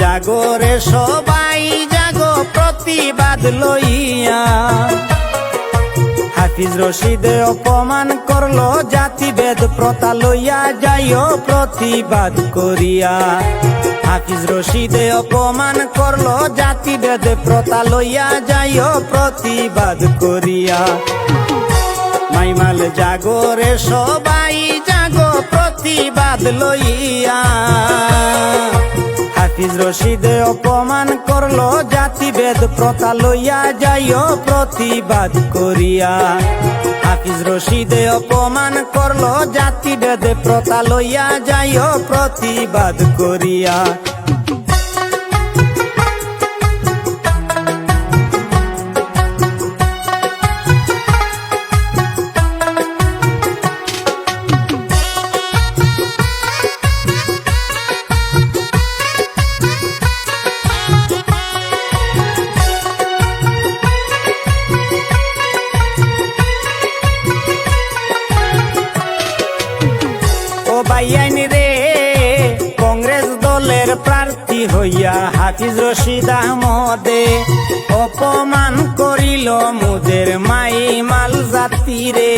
জাগরে সবাই জাগো প্রতিবাদ লইয়া। হাফিজ রশিদে অপমান করলো জাতিভেদ প্রথা লইয়া, যাইও প্রতিবাদ করিয়া। হাফিজ রশিদে অপমান করলো জাতিভেদ প্রথা লইয়া, যাইও প্রতিবাদ করিয়া। মাইমাল জাগরে সবাই জাগো প্রতিবাদ লইয়া। হাফিজ রশিদে অপমান করলো জাতিভেদ প্রথা লইয়া, যাইও প্রতিবাদ করিয়া। হাফিজ রশিদে অপমান করলো জাতিভেদ প্রথা লইয়া, যাইও প্রতিবাদ করিয়া। বাইয়াইন রে কংগ্রেস দলের প্রার্থী হইয়া হাফিজ রশিদ আহমদে অপমান করিল মুদের মাইমাল জাতি রে।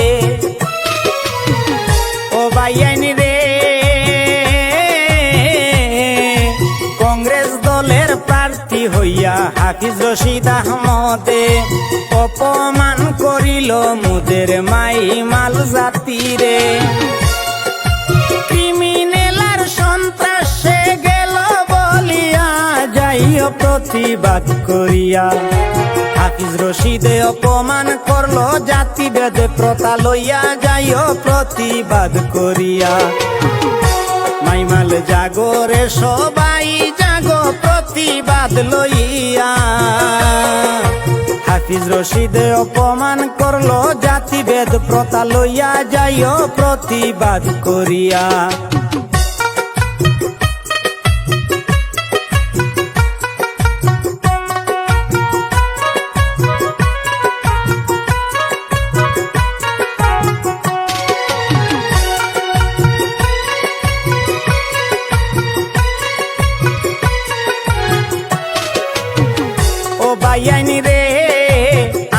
ও বাইয়াইন রে কংগ্রেস দলের প্রার্থী হইয়া হাফিজ রশিদ আহমদে অপমান করিল মুদের মাইমাল জাতি রে। ক্রিমিনালার সন্ত্রাসে গেল বলিয়া, যাইও প্রতিবাদ করিয়া। হাফিজ রশিদে অপমান করলো জাতিভেদ প্রথা লইয়া, যাইও প্রতিবাদ করিয়া। মাইমাল জাগরে সবাই জাগো প্রতিবাদ লইয়া। হাফিজ রশিদে অপমান করলো জাতিভেদ প্রথা লইয়া, যাইও প্রতিবাদ করিয়া। ও বাইয়াইন রে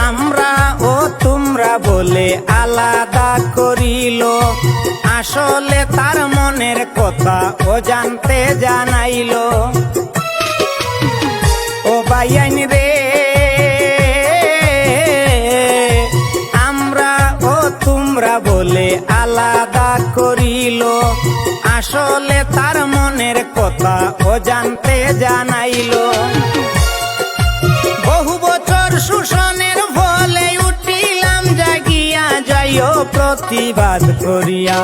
আমরা ও তোমরা বলে আলাদা করিল, আসলে তার মনের কথা ও জানতে জানাইল। ও বাইয়াইন রে আমরা ও তোমরা বলে আলাদা করিল, আসলে তার মনের কথা ও জানতে জানাইল। বহু বছর শোষণের ফলে উঠিলাম জাগিয়া, যাইও প্রতিবাদ করিয়া।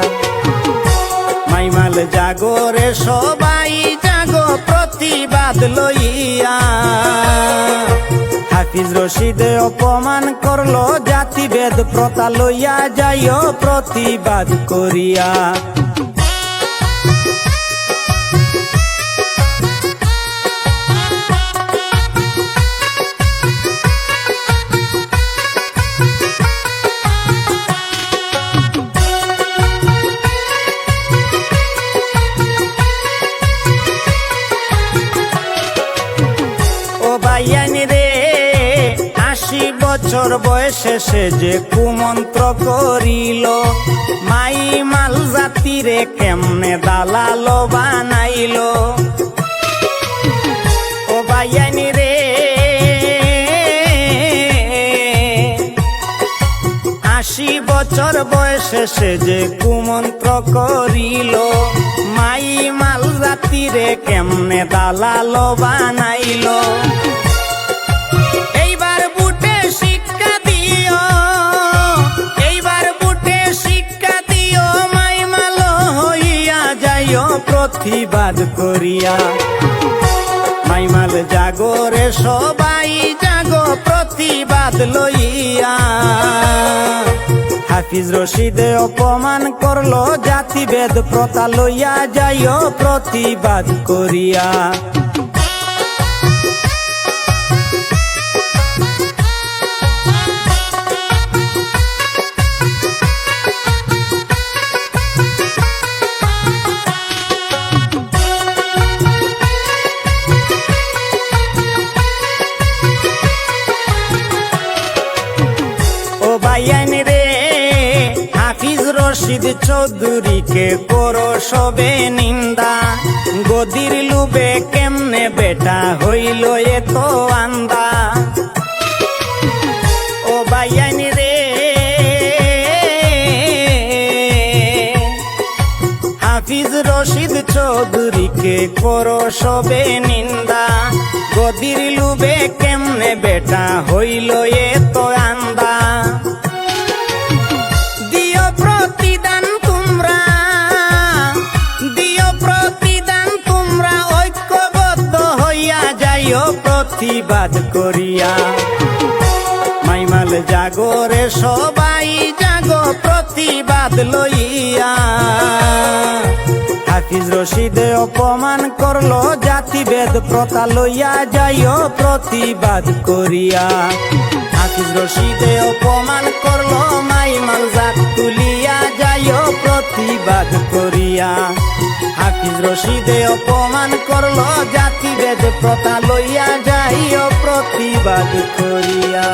মাইমাল জাগরে সবাই জাগো প্রতিবাদ লইয়া। হাফিজ রশিদে অপমান করলো জাতিভেদ প্রথা লইয়া, যাইও প্রতিবাদ করিয়া। বাইয়াইন রে ৮০ বছর বয়সে সে যে কুমন্ত্র করিল, মাইমাল জাতিরে কেমনে দালাল বানাইল। ও বাইয়াইন রে ৮০ বছর বয়সে সে যে কুমন্ত্র করিল, মাইমাল জাতিরে কেমনে দালাল বানাইল। এইবার বুটে শিক্ষা দিও, এইবার বুটে শিক্ষা দিও, মাইমাল হইয়া যাইও প্রতিবাদ করিয়া। মাইমাল জাগরে সবাই জাগো প্রতিবাদ লইয়া। হাফিজ রশিদে অপমান করলো জাতিভেদ প্রথা লইয়া, যাইও প্রতিবাদ করিয়া। রশিদ চৌধুরীকে করো সবে নিন্দা, গদির লুবে কেমনে বেটা হইল এত আন্দা। ও বাইয়ান রে হাফিজ রশিদ চৌধুরীকে করো সবে নিন্দা, গদির লুবে কেমনে বেটা হইল এত আন্দা। দিও প্রতিদান তোমরা, দিও প্রতিদান তোমরা, ঐক্যবদ্ধ হইয়া যাইও প্রতিবাদ করিয়া। মাইমাল জাগরে সবাই জাগো প্রতিবাদ লইয়া। হাফিজ রশিদে অপমান করলো, জাতিভেদ প্রথা লইয়া যাইও প্রতিবাদ করিয়া। হাফিজ রশিদে অপমান করলো, মাইমাল জাত তুলিয়া যাইও প্রতিবাদ করিয়া। হাফিজ রশিদে অপমান করলো, জাতিভেদ প্রথা লইয়া যাইও প্রতিবাদ করিয়া।